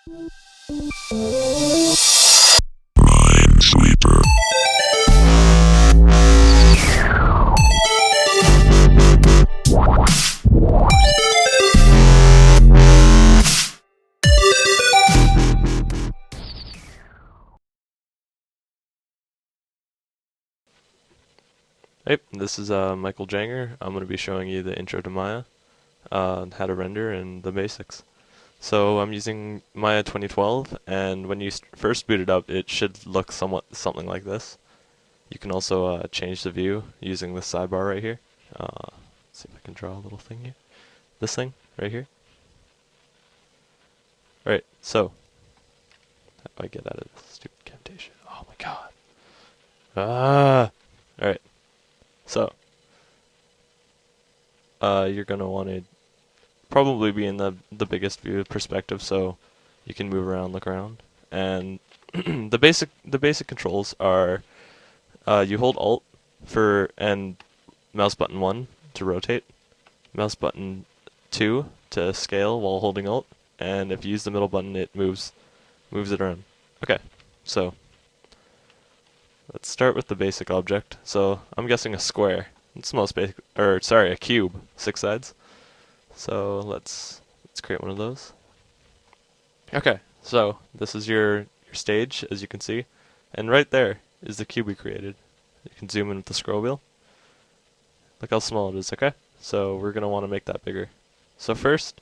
Hey, this is Michael Janger. I'm going to be showing you the intro to Maya, how to render, and the basics. So I'm using Maya 2012, and when you first boot it up, it should look something like this. You can also change the view using the sidebar right here. Let's see if I can draw a little thing here. This thing right here. Right, so how do I get out of this stupid indentation? Oh my god. Alright, so you're going to want to probably be in the biggest view perspective, so you can move around, look around, and the basic controls are you hold Alt and mouse button 1 to rotate, mouse button 2 to scale while holding Alt, and if you use the middle button, it moves it around. Okay, so let's start with the basic object. So I'm guessing a square. It's the most basic, or sorry, a cube, 6 sides. So let's create one of those. Okay, so this is your stage, as you can see, and right there is the cube we created. You can zoom in with the scroll wheel. Look how small it is, okay? So we're going to want to make that bigger. So first,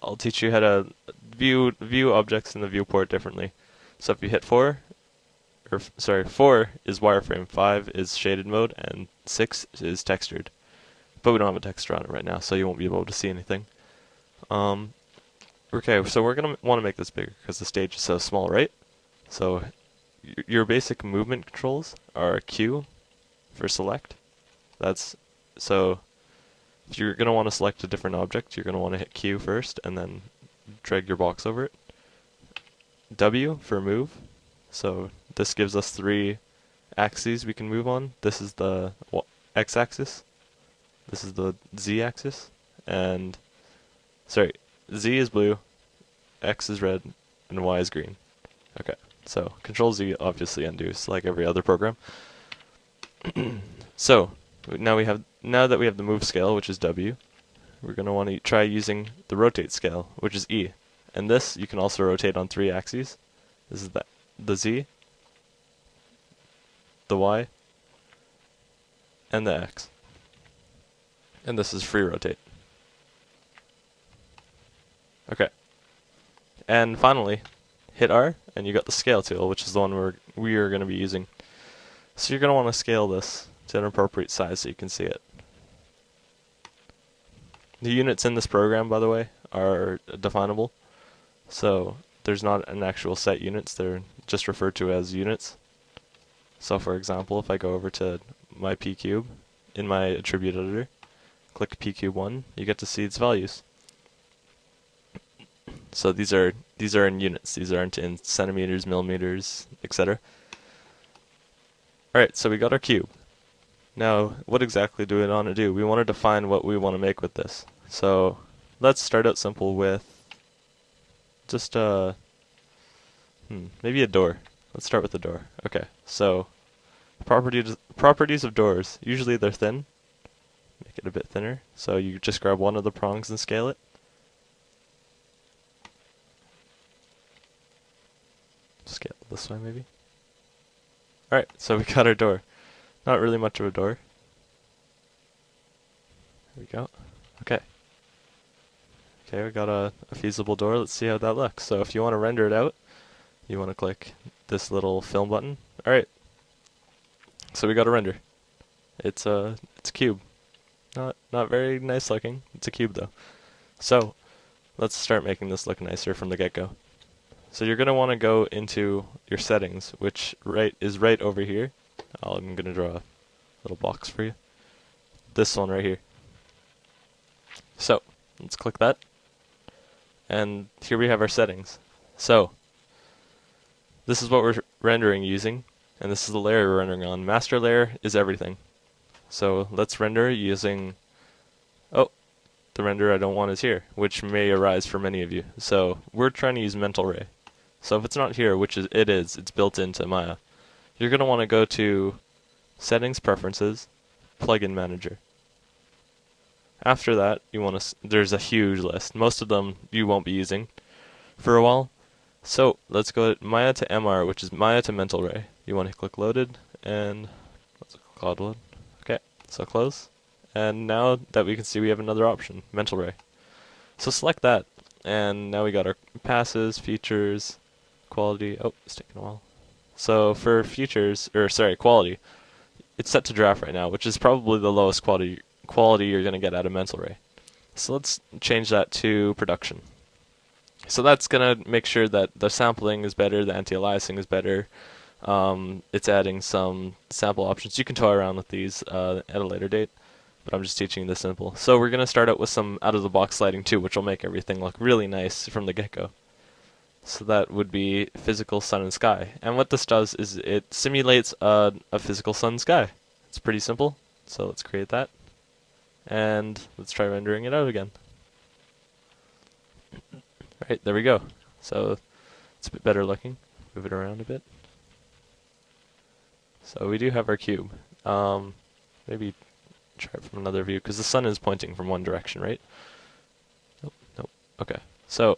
I'll teach you how to view objects in the viewport differently. So if you hit 4 is wireframe, 5 is shaded mode, and 6 is textured. But we don't have a texture on it right now, so you won't be able to see anything. Okay, so we're going to want to make this bigger because the stage is so small, right? So your basic movement controls are Q for select. So if you're going to want to select a different object, you're going to want to hit Q first and then drag your box over it. W for move. So this gives us 3 axes we can move on. This is the x-axis. This is the z-axis. And sorry, Z is blue, X is red, and Y is green. Okay, so Control Z obviously undoes like every other program. So now that we have the move scale, which is W, we're going to want to try using the rotate scale, which is E. And this you can also rotate on 3 axes. This is the Z, the Y, and the X. And this is free rotate. Okay. And finally, hit R, and you got the scale tool, which is the one we are going to be using. So you're going to want to scale this to an appropriate size so you can see it. The units in this program, by the way, are definable. So there's not an actual set units, they're just referred to as units. So for example, if I go over to my P-cube in my attribute editor, click P-cube1, you get to see its values. So these are in units. These aren't in centimeters, millimeters, etc. Alright, so we got our cube. Now, what exactly do we want to do? We want to define what we want to make with this. So let's start out simple with just maybe a door. Let's start with the door. Okay, so properties of doors. Usually they're thin. Make it a bit thinner. So you just grab one of the prongs and scale it. Scale it this way maybe. Alright, so we got our door. Not really much of a door. There we go. Okay. Okay, we got a feasible door. Let's see how that looks. So if you want to render it out, you want to click this little film button. Alright. So we got a render. It's a cube. Not very nice looking. It's a cube though. So let's start making this look nicer from the get-go. So you're going to want to go into your settings, which is right over here. I'm going to draw a little box for you. This one right here. So let's click that. And here we have our settings. So this is what we're rendering using, and this is the layer we're rendering on. Master layer is everything. So let's render using, the render I don't want is here, which may arise for many of you. So we're trying to use Mental Ray. So if it's not here, which it's built into Maya, you're going to want to go to Settings, Preferences, Plugin Manager. After that, you want to. There's a huge list. Most of them you won't be using for a while. So let's go to Maya to MR, which is Maya to Mental Ray. You want to click Loaded, and let's cloud load. Okay, so close. And now that we can see, we have another option, Mental Ray. So select that, and now we got our passes, features, quality. Oh, it's taking a while. So for features, quality, it's set to draft right now, which is probably the lowest quality you're going to get out of Mental Ray. So let's change that to production. So that's going to make sure that the sampling is better, the anti-aliasing is better. It's adding some sample options. You can toy around with these at a later date, but I'm just teaching this simple. So we're going to start out with some out-of-the-box lighting too, which will make everything look really nice from the get-go. So that would be physical sun and sky. And what this does is it simulates a physical sun and sky. It's pretty simple. So let's create that. And let's try rendering it out again. Right, there we go. So it's a bit better looking. Move it around a bit. So we do have our cube. Maybe try it from another view, because the sun is pointing from one direction, right? Nope, nope. Okay. So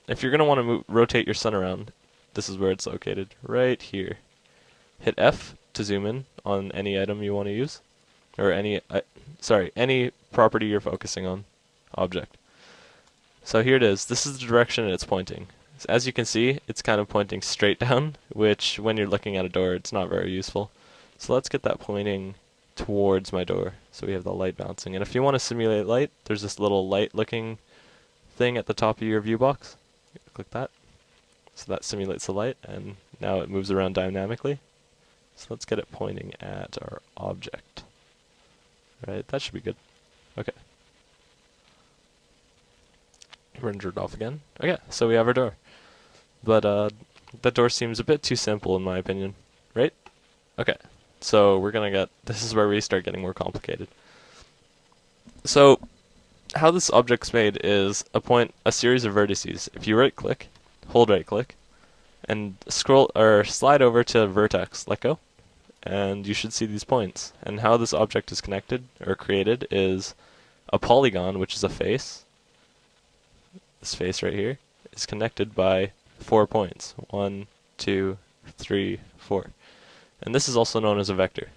if you're going to want to rotate your sun around, this is where it's located, right here. Hit F to zoom in on any item you want to use, or any property you're focusing on, object. So here it is. This is the direction it's pointing. As you can see, it's kind of pointing straight down, which when you're looking at a door, it's not very useful. So let's get that pointing towards my door. So we have the light bouncing. And if you want to simulate light, there's this little light looking thing at the top of your view box. Click that. So that simulates the light, and now it moves around dynamically. So let's get it pointing at our object. Right, that should be good. Okay. Render it off again. Okay, so we have our door. But that door seems a bit too simple in my opinion, right? Okay, so this is where we start getting more complicated. So how this object's made is a series of vertices. If you right click, hold right click, and slide over to vertex, let go, and you should see these points. And how this object is connected or created is a polygon, which is a face. This face right here is connected by 4 points. 1, 2, 3, 4. And this is also known as a vector.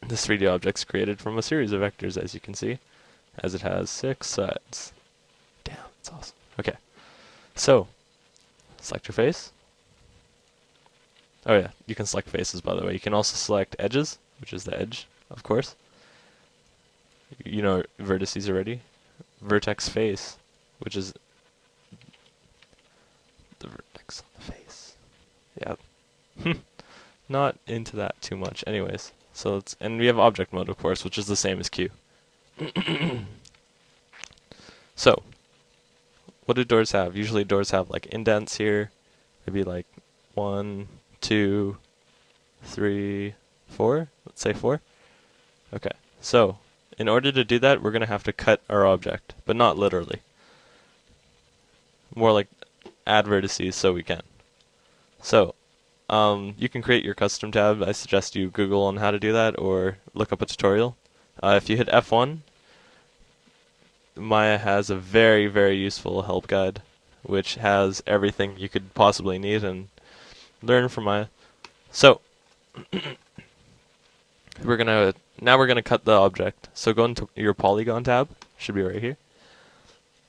This 3D object's created from a series of vectors, as you can see, as it has 6 sides. Damn, that's awesome. Okay, so select your face. Oh yeah, you can select faces, by the way. You can also select edges, which is the edge, of course. You know vertices already. Vertex face, which is the vertex on the face. Yeah. Not into that too much. Anyways, so and we have object mode, of course, which is the same as Q. So, what do doors have? Usually doors have like indents here, maybe like 1, 2, 3, 4. Let's say 4. Okay, so in order to do that, we're going to have to cut our object, but not literally. More like add vertices so we can. So, you can create your custom tab. I suggest you Google on how to do that or look up a tutorial. If you hit F1, Maya has a very, very useful help guide, which has everything you could possibly need and learn from Maya. So, we're gonna cut the object. So go into your polygon tab, should be right here,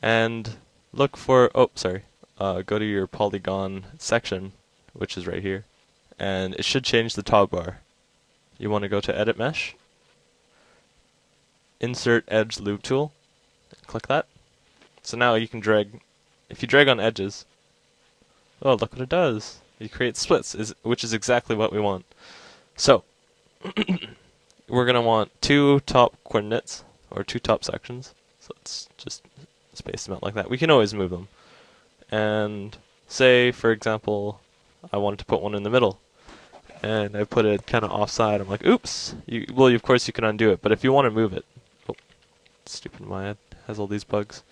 and look for go to your polygon section, which is right here, and it should change the top bar. You want to go to Edit Mesh, Insert Edge Loop Tool, click that. So now you can drag. If you drag on edges, oh look what it does! It creates splits, which is exactly what we want. So we're going to want 2 top coordinates, or 2 top sections. So let's just space them out like that. We can always move them. And say, for example, I wanted to put one in the middle. And I put it kind of offside. I'm like, oops. Well, of course you can undo it, but if you want to move it, Stupid Maya has all these bugs.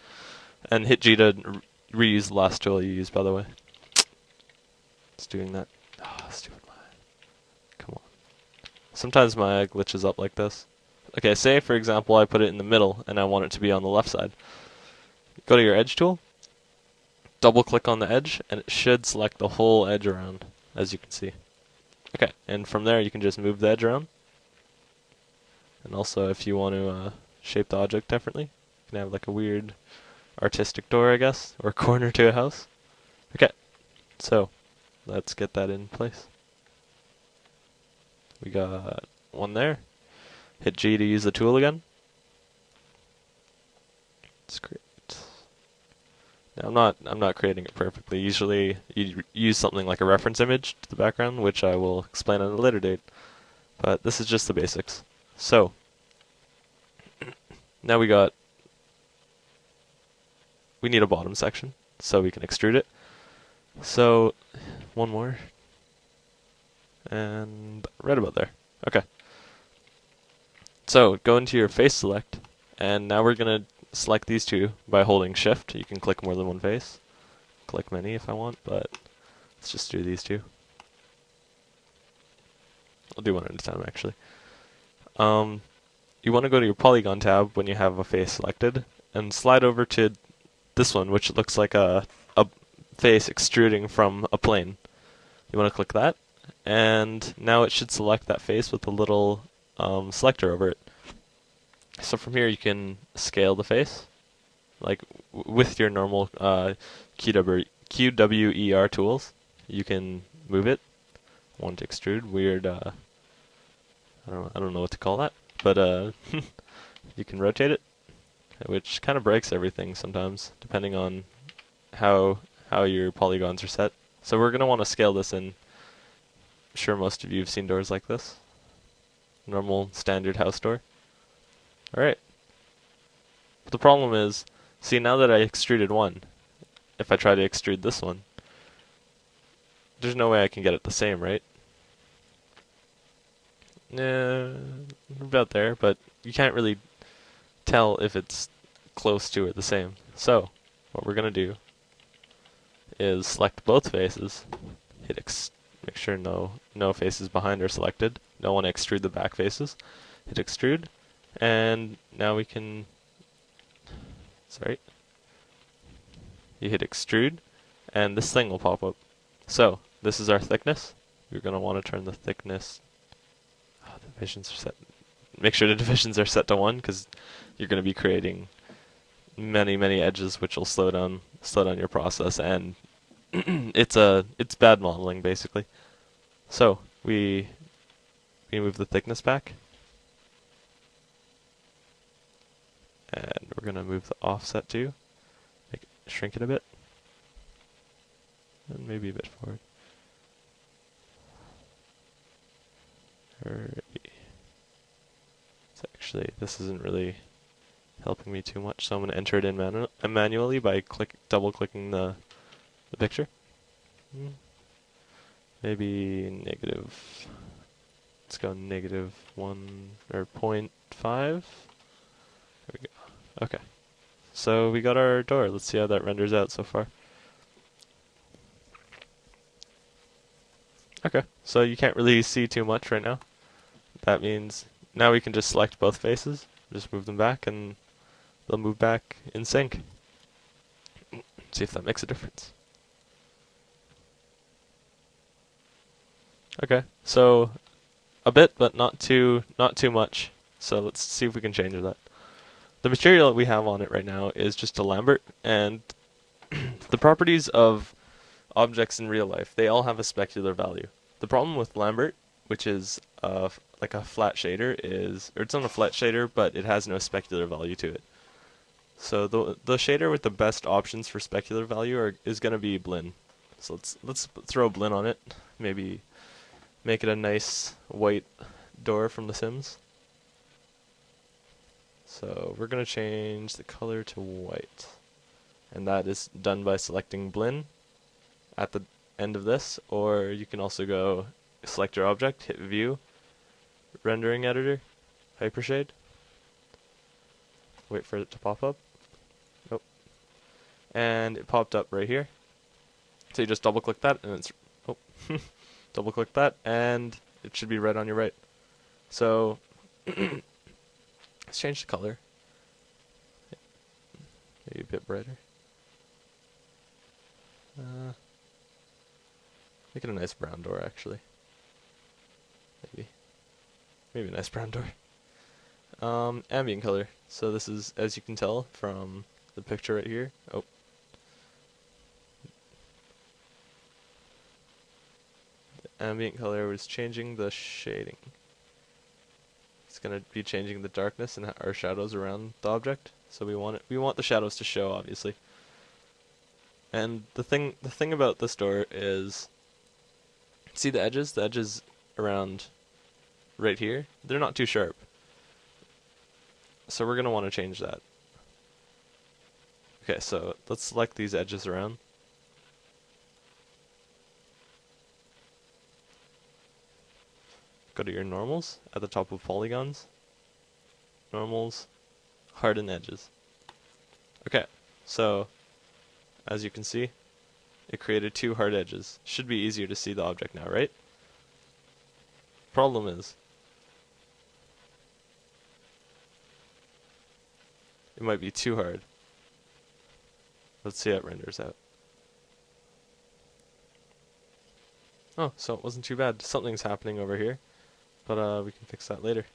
And hit G to reuse the last tool you used, by the way. It's doing that. Ah, stupid Maya. Come on. Sometimes Maya glitches up like this. Okay, say for example I put it in the middle and I want it to be on the left side. Go to your edge tool, double click on the edge, and it should select the whole edge around, as you can see. Okay, and from there you can just move the edge around. And also if you want to shape the object differently, you can have like a weird artistic door, I guess, or corner to a house. Okay, so let's get that in place. We got one there. Hit G to use the tool again. That's great. Now I'm not creating it perfectly. Usually you use something like a reference image to the background, which I will explain on a later date. But this is just the basics. So now we need a bottom section so we can extrude it. So one more. And right about there. Okay. So go into your face select, and now we're going to select these two by holding shift. You can click more than one face. Click many if I want, but let's just do these two. I'll do one at a time actually. You want to go to your polygon tab when you have a face selected, and slide over to this one, which looks like a face extruding from a plane. You want to click that, and now it should select that face with a little selector over it. So from here you can scale the face, like with your normal QWER tools. You can move it. Want to extrude? Weird. I don't know what to call that, but you can rotate it, which kind of breaks everything sometimes, depending on how your polygons are set. So we're gonna want to scale this in. I'm sure most of you have seen doors like this. Normal standard house door. Alright. But the problem is, see, now that I extruded one, if I try to extrude this one, there's no way I can get it the same, right? About there, but you can't really tell if it's close to or the same. So, what we're gonna do is select both faces, make sure no faces behind are selected. Don't want to extrude the back faces. Hit extrude, and now we can. Sorry. You hit extrude, and this thing will pop up. So this is our thickness. You're gonna want to turn the thickness. Oh, the divisions are set. Make sure the divisions are set to 1, because you're going to be creating many edges, which will slow down your process, and it's bad modeling basically. So we move the thickness back, and we're gonna move the offset too. Shrink it a bit, and maybe a bit forward. Actually, this isn't really helping me too much, so I'm going to enter it in manually by double clicking the picture. Maybe negative. Let's go negative 1 or 0.5. There we go. Okay. So we got our door. Let's see how that renders out so far. Okay, so you can't really see too much right now. That means now we can just select both faces, just move them back, and they'll move back in sync. See if that makes a difference. Okay, so a bit, but not too much. So let's see if we can change that. The material that we have on it right now is just a Lambert, and the properties of objects in real life, they all have a specular value. The problem with Lambert, which is like a flat shader, or it's not a flat shader, but it has no specular value to it. So the shader with the best options for specular value is going to be Blinn. So let's throw Blinn on it. Maybe make it a nice white door from The Sims. So we're going to change the color to white, and that is done by selecting Blinn at the end of this, or you can also go select your object, hit view, rendering editor, hypershade. Wait for it to pop up. Nope. And it popped up right here. So you just double click that and it's, oh, double click that and it should be right on your right. So let's change the color. Maybe a bit brighter. Make it a nice brown door actually. Maybe a nice brown door. Ambient color. So this is, as you can tell from the picture right here. Oh. The ambient color was changing the shading. It's gonna be changing the darkness and our shadows around the object. So we want the shadows to show, obviously. And the thing about this door is, see the edges? The edges around right here, they're not too sharp. So we're going to want to change that. Okay, so let's select these edges around. Go to your normals at the top of polygons. Normals, harden edges. Okay, so as you can see, it created two hard edges. Should be easier to see the object now, right? Problem is, it might be too hard. Let's see how it renders out. Oh, so it wasn't too bad. Something's happening over here, but we can fix that later.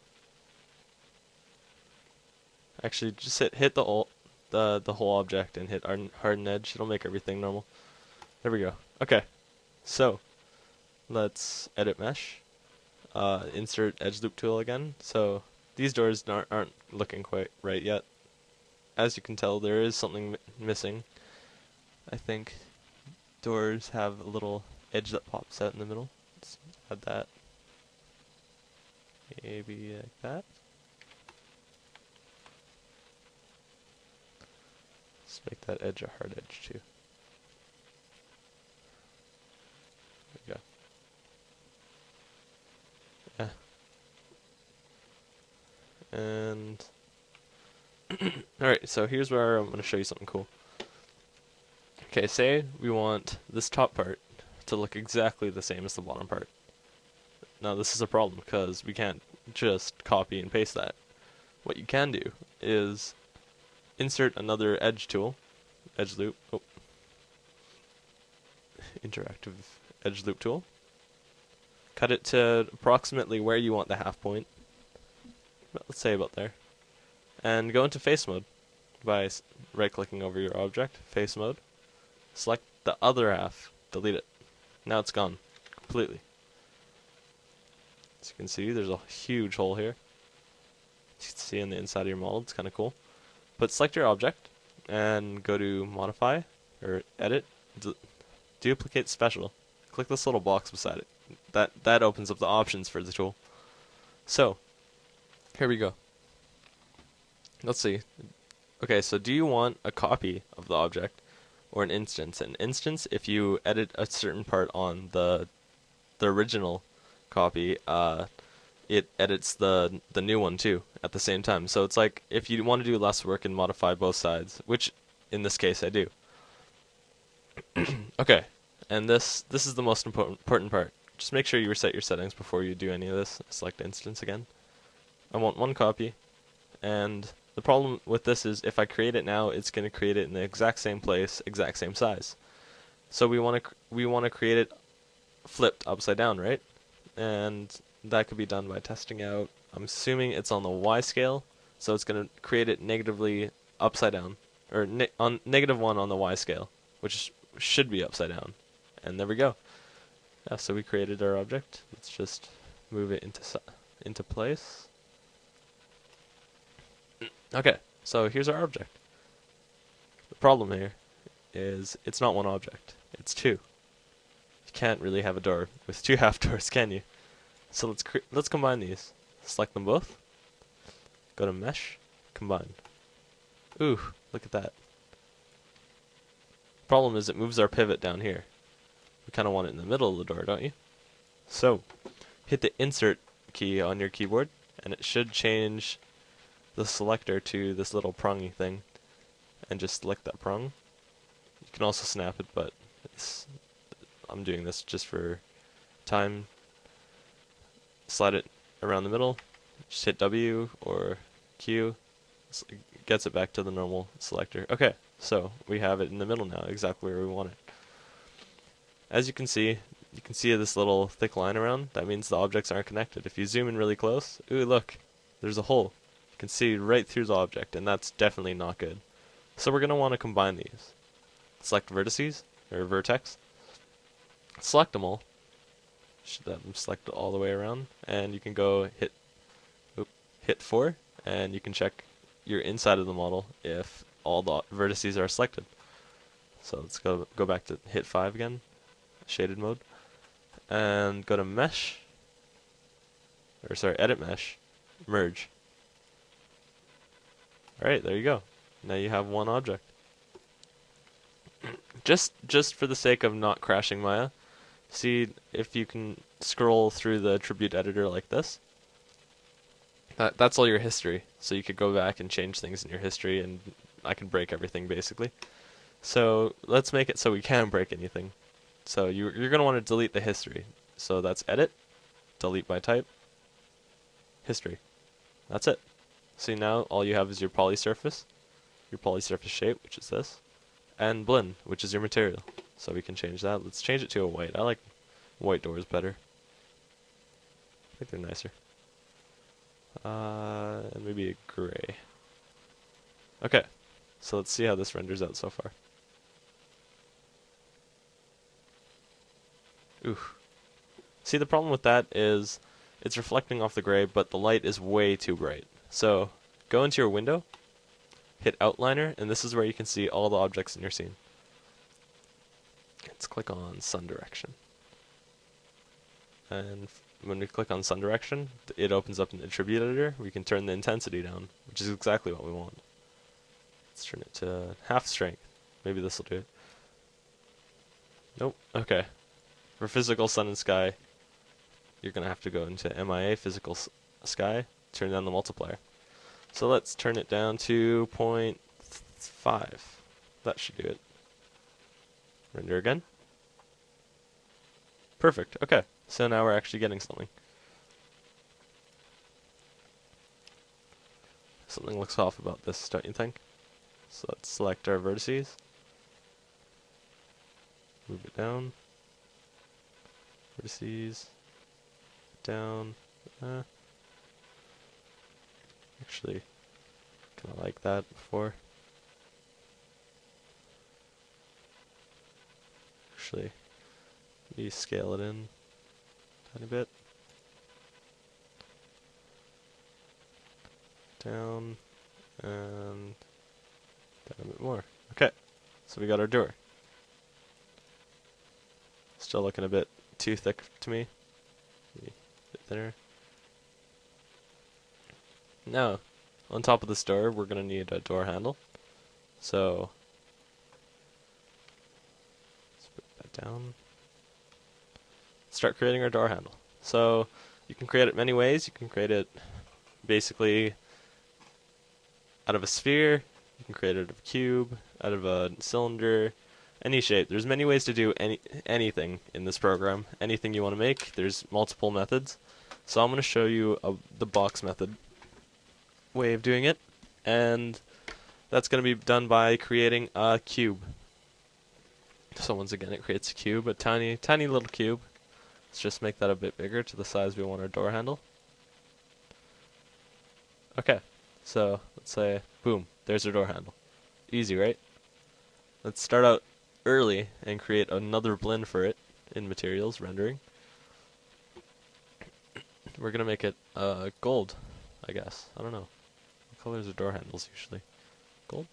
Actually, just hit the whole object and hit harden edge. It'll make everything normal. There we go. Okay, so let's edit mesh. Insert edge loop tool again. So these doors aren't looking quite right yet. As you can tell, there is something missing. I think doors have a little edge that pops out in the middle. Let's add that. Maybe like that. Let's make that edge a hard edge too. There we go. Yeah. And alright, so here's where I'm going to show you something cool. Okay, say we want this top part to look exactly the same as the bottom part. Now this is a problem because we can't just copy and paste that. What you can do is insert another edge tool, edge loop, interactive edge loop tool. Cut it to approximately where you want the half point. Let's say about there. And go into face mode by right-clicking over your object, face mode. Select the other half, delete it. Now it's gone completely. As you can see, there's a huge hole here. You can see on the inside of your model, it's kind of cool. But select your object and go to modify or edit, duplicate special. Click this little box beside it. That opens up the options for the tool. So here we go. Let's see. Okay, so do you want a copy of the object or an instance? An instance, if you edit a certain part on the original copy, it edits the new one too at the same time. So it's like if you want to do less work and modify both sides, which in this case I do. Okay, and this is the most important part. Just make sure you reset your settings before you do any of this. Select instance again. I want one copy, and the problem with this is if I create it now, it's going to create it in the exact same place, exact same size. So we want to create it flipped upside down, right? And that could be done by testing out. I'm assuming it's on the Y scale, so it's going to create it negatively upside down, or on -1 on the Y scale, which should be upside down. And there we go. Yeah, so we created our object. Let's just move it into place. Okay, so here's our object. The problem here is it's not one object, it's two. You can't really have a door with two half doors, can you? So let's combine these. Select them both. Go to mesh, combine. Ooh, look at that. Problem is it moves our pivot down here. We kind of want it in the middle of the door, don't you? So hit the insert key on your keyboard and it should change the selector to this little prongy thing and just select that prong. You can also snap it, but I'm doing this just for time. Slide it around the middle, just hit W or Q, it gets it back to the normal selector. Okay, so we have it in the middle now, exactly where we want it. As you can see this little thick line around. That means the objects aren't connected. If you zoom in really close, ooh, look, there's a hole. You can see right through the object, and that's definitely not good. So we're going to want to combine these. Select vertices, or vertex. Select them all. Should let them select all the way around, and you can go hit 4, and you can check your inside of the model if all the vertices are selected. So let's go back to hit 5 again, shaded mode, and go to mesh, or sorry, edit mesh, merge. Alright, there you go. Now you have one object. Just for the sake of not crashing Maya, see if you can scroll through the attribute editor like this. That's all your history. So you could go back and change things in your history, and I can break everything basically. So let's make it so we can break anything. So you're going to want to delete the history. So that's edit, delete by type, history. That's it. See, now all you have is your polysurface shape, which is this, and Blinn, which is your material. So we can change that. Let's change it to a white. I like white doors better. I think they're nicer. And maybe a gray. Okay, so let's see how this renders out so far. Ooh. See, the problem with that is it's reflecting off the gray, but the light is way too bright. So go into your window, hit outliner, and this is where you can see all the objects in your scene. Let's click on sun direction. And when we click on sun direction, it opens up an attribute editor. We can turn the intensity down, which is exactly what we want. Let's turn it to half strength. Maybe this will do it. Nope. Okay. For physical sun and sky, you're going to have to go into MIA, physical sky, turn down the multiplier. So let's turn it down to 0.5. That should do it. Render again. Perfect. Okay. So now we're actually getting something. Something looks off about this, don't you think? So let's select our vertices. Move it down. Vertices. Down. Actually, kind of like that before. Actually, maybe scale it in a tiny bit. Down, and down a bit more. Okay, so we got our door. Still looking a bit too thick to me. Maybe a bit thinner. Now, on top of this door, we're going to need a door handle. So, let's put that down. Start creating our door handle. So, you can create it many ways. You can create it basically out of a sphere. You can create it out of a cube, out of a cylinder, any shape. There's many ways to do anything in this program. Anything you want to make, there's multiple methods. So I'm going to show you the box method way of doing it, and that's going to be done by creating a cube. So once again, it creates a cube, a tiny little cube. Let's just make that a bit bigger to the size we want our door handle. Okay, so let's say, boom, there's our door handle. Easy, right? Let's start out early and create another Blinn for it in materials, rendering. We're going to make it gold, I guess. I don't know. What colors are door handles usually? Gold?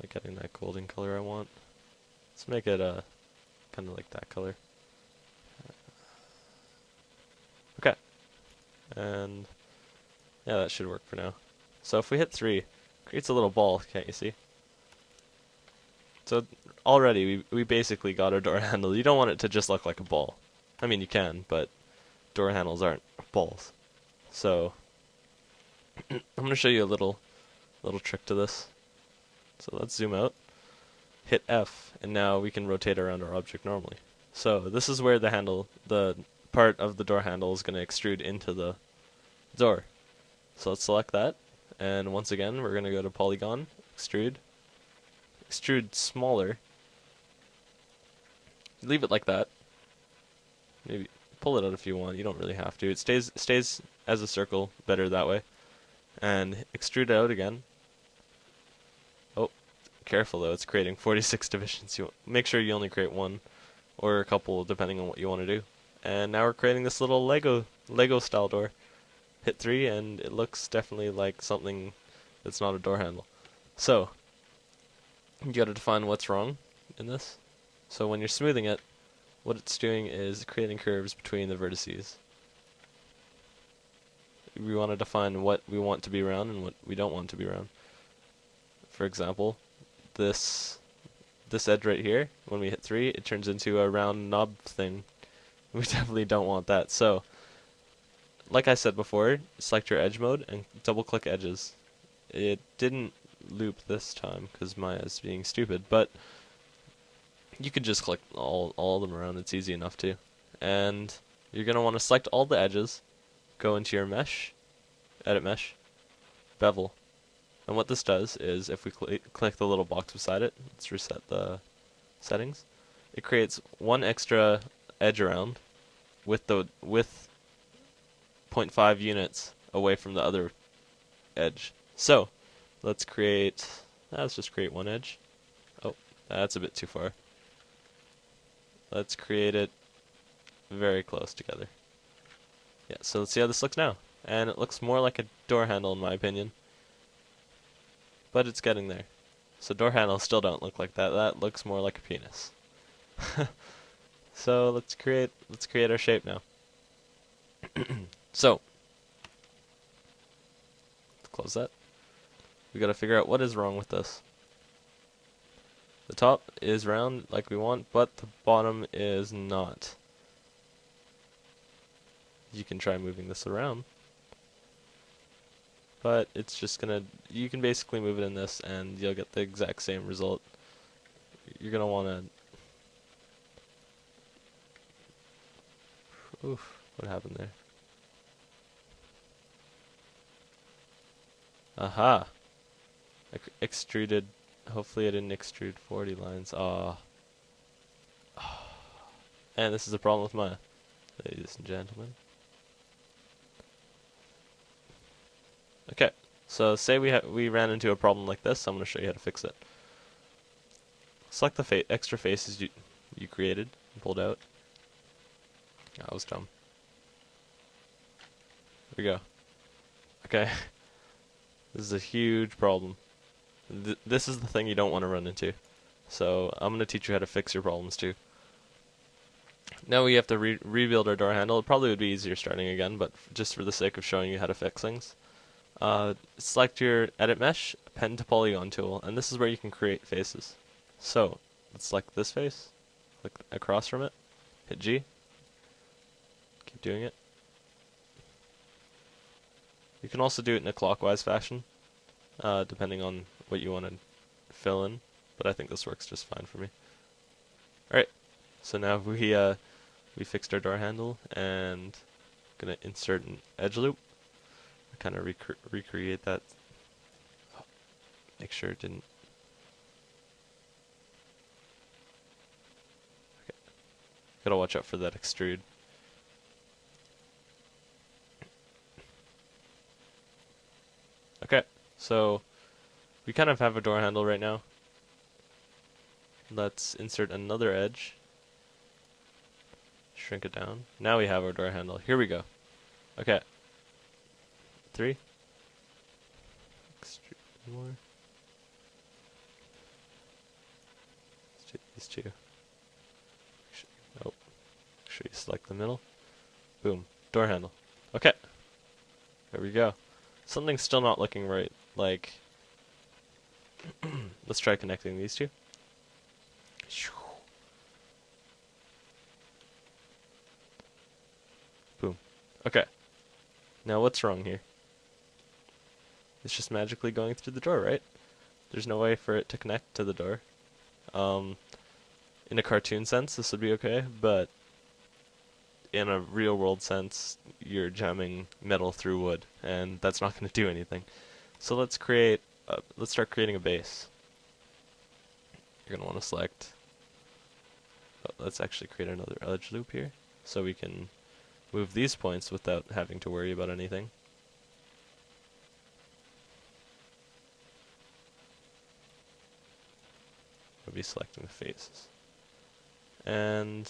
Like getting that golden color I want. Let's make it kind of like that color. Okay. And yeah, that should work for now. So if we hit 3, it creates a little ball, can't you see? So already we basically got our door handle. You don't want it to just look like a ball. I mean, you can, but door handles aren't balls. So I'm going to show you a little trick to this. So let's zoom out, hit F, and now we can rotate around our object normally. So this is where the part of the door handle is going to extrude into the door. So let's select that, and once again we're going to go to Polygon, Extrude, Extrude smaller, leave it like that, maybe pull it out if you want, you don't really have to, it stays as a circle better that way, and extrude out again. Oh, careful though, it's creating 46 divisions. You make sure you only create one or a couple depending on what you want to do. And now we're creating this little Lego style door. Hit 3 and it looks definitely like something that's not a door handle. So you got to define what's wrong in this. So when you're smoothing it, what it's doing is creating curves between the vertices. We want to define what we want to be round and what we don't want to be round. For example, this edge right here, when we hit 3, it turns into a round knob thing. We definitely don't want that. So, like I said before, select your edge mode and double click edges. It didn't loop this time because Maya's being stupid, but you could just click all of them around. It's easy enough to. And you're going to want to select all the edges, go into your mesh, edit mesh, bevel. And what this does is if we click the little box beside it, let's reset the settings, it creates one extra edge around with 0.5 units away from the other edge. So let's just create one edge. Oh, that's a bit too far. Let's create it very close together. Yeah, so let's see how this looks now. And it looks more like a door handle in my opinion. But it's getting there. So door handles still don't look like that. That looks more like a penis. So let's create our shape now. So let's close that. We got to figure out what is wrong with this. The top is round like we want, but the bottom is not. You can try moving this around, but it's just gonna, you can basically move it in this and you'll get the exact same result. You're gonna wanna, oof, what happened there? Aha! Extruded, hopefully I didn't extrude 40 lines. And this is a problem with Maya, ladies and gentlemen. Okay, so say we ran into a problem like this. I'm going to show you how to fix it. Select the extra faces you created and pulled out. That was dumb. There we go. Okay, this is a huge problem. This is the thing you don't want to run into. So I'm going to teach you how to fix your problems too. Now we have to rebuild our door handle. It probably would be easier starting again, but just for the sake of showing you how to fix things. Select your edit mesh, append to polygon tool, and this is where you can create faces. So let's select this face, click across from it, hit G, keep doing it. You can also do it in a clockwise fashion, depending on what you want to fill in, but I think this works just fine for me. Alright, so now we fixed our door handle, and I'm gonna insert an edge loop. Kind of recreate that. Oh, make sure it didn't. Okay. Gotta watch out for that extrude. Okay, so we kind of have a door handle right now. Let's insert another edge. Shrink it down. Now we have our door handle. Here we go. Okay. 3. Extrude more. Let's do these two. Oh, make sure you select the middle. Boom. Door handle. Okay. There we go. Something's still not looking right. Like, let's try connecting these two. Okay. Now what's wrong here? It's just magically going through the door, right? There's no way for it to connect to the door. Um, in a cartoon sense, this would be okay, but in a real world sense, you're jamming metal through wood, and that's not going to do anything. So let's start creating a base. You're going to want to select, let's actually create another edge loop here, so we can move these points without having to worry about anything. We'll be selecting the faces. And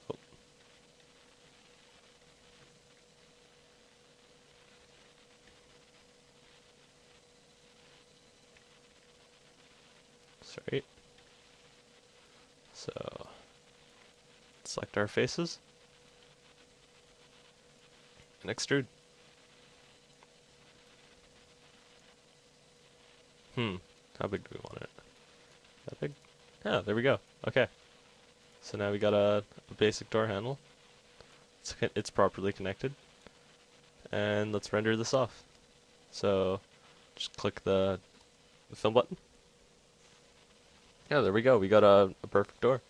oh. Sorry. So select our faces and extrude. How big do we want it? That big? Yeah, there we go. Okay. So now we got a basic door handle. It's properly connected. And let's render this off. So just click the film button. Yeah, there we go. We got a perfect door.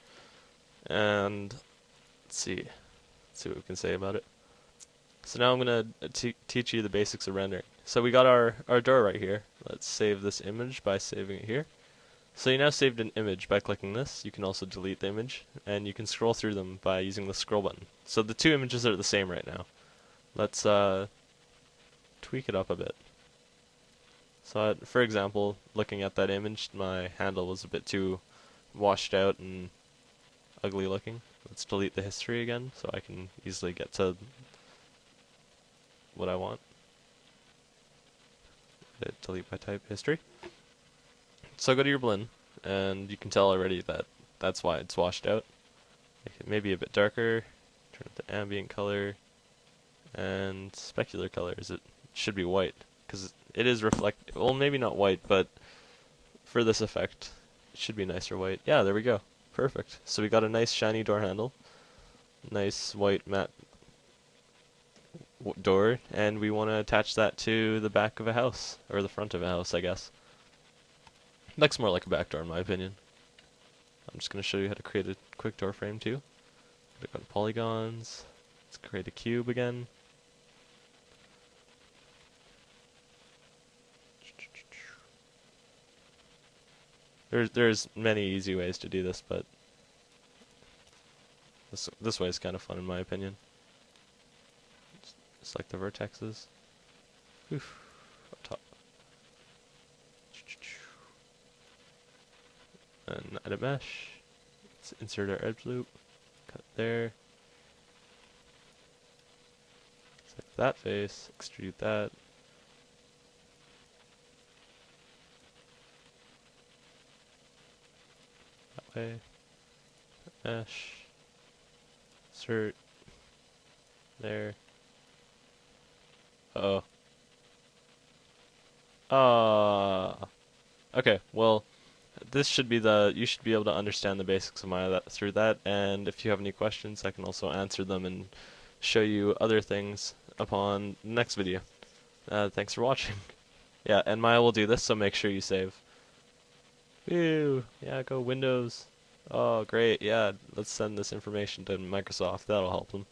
And let's see what we can say about it. So now I'm gonna teach you the basics of rendering. So we got our door right here. Let's save this image by saving it here. So you now saved an image by clicking this. You can also delete the image, and you can scroll through them by using the scroll button. So the two images are the same right now. Let's tweak it up a bit. So for example, looking at that image, my handle was a bit too washed out and ugly looking. Let's delete the history again so I can easily get to what I want. Delete by type history. So go to your Blinn, and you can tell already that that's why it's washed out. Make it maybe a bit darker, turn it to ambient color, and specular colors. It should be white, because it is well, maybe not white, but for this effect, it should be nicer white. Yeah, there we go. Perfect. So we got a nice shiny door handle, nice white matte door, and we want to attach that to the back of a house, or the front of a house, I guess. Looks more like a back door in my opinion. I'm just going to show you how to create a quick door frame too. Click on polygons. Let's create a cube again. There's many easy ways to do this, but this way is kind of fun in my opinion. Select the vertexes. Oof, up top. And add a mesh. Let's insert our edge loop. Cut there. Select that face. Extrude that. That way. Mesh. Insert. There. Uh-oh. Okay, well, this should be you should be able to understand the basics of through that, and if you have any questions, I can also answer them and show you other things upon the next video. Thanks for watching. Yeah, and Maya will do this, so make sure you save. Woo! Yeah, go Windows. Oh, great, yeah, let's send this information to Microsoft, that'll help them.